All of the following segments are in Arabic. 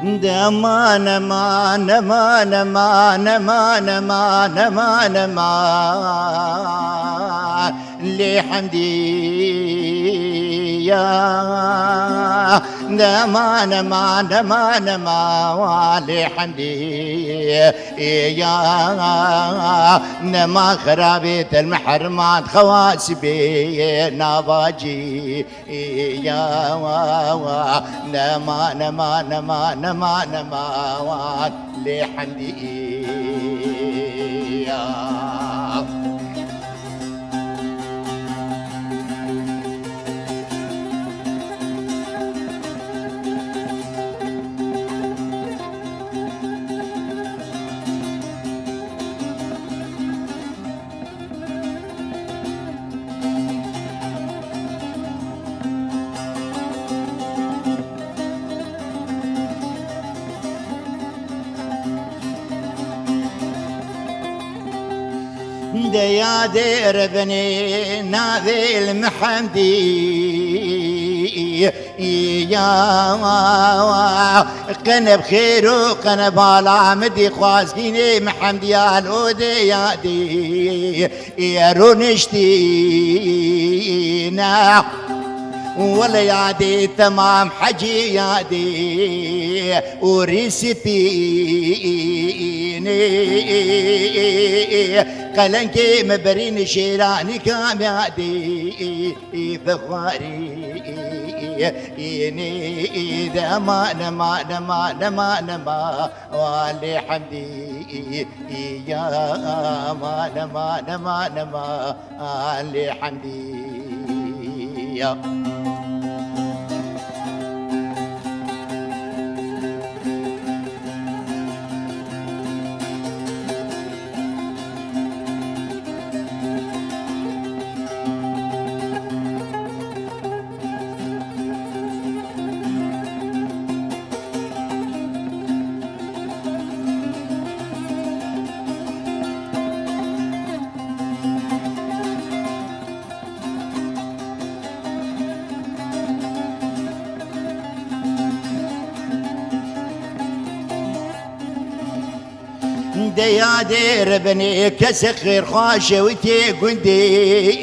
دمان مان مان مان مان مان مان مان لحمدي يا دمان مان مان مان لحمدي يا نما خرابيت المحرمات خواسبي نباجي يا نما نما نما نما نما لحمدي يا دير بني ناذي المحمدي يا قنا بخير وقنا بالعمدي خوازقيني محمدي يا الودي يا دي يا رونشتينا ولا يادي تمام حجي يادي وريسبيني قلنكي مبرين شيراني كام يادي فخاري إني دما نما نما نما نما والي حمدي يا ما نما نما نما والي حمدي يا يا دير بني كسخر خاشة وتي قندي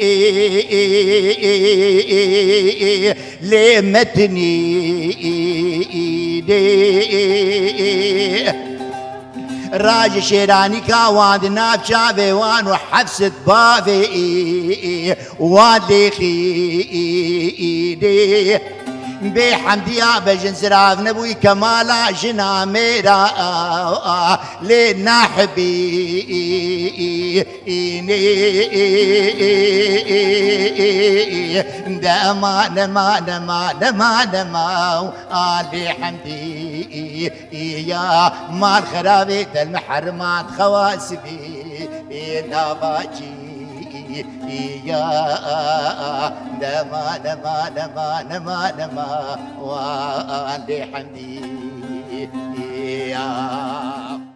لمتني دي راج شيراني كاواد ناب شابي وان وحفصة بابي وادي خيدي بحمدي يا بجن سراف نبوي كمالا جنا ميرا لنا حبيني دما نما نما نما نما آلي حمدي يا مال خرابيت المحرمات خواسبي نباجي يا نما نما نما نما نما وعلي حمدي يا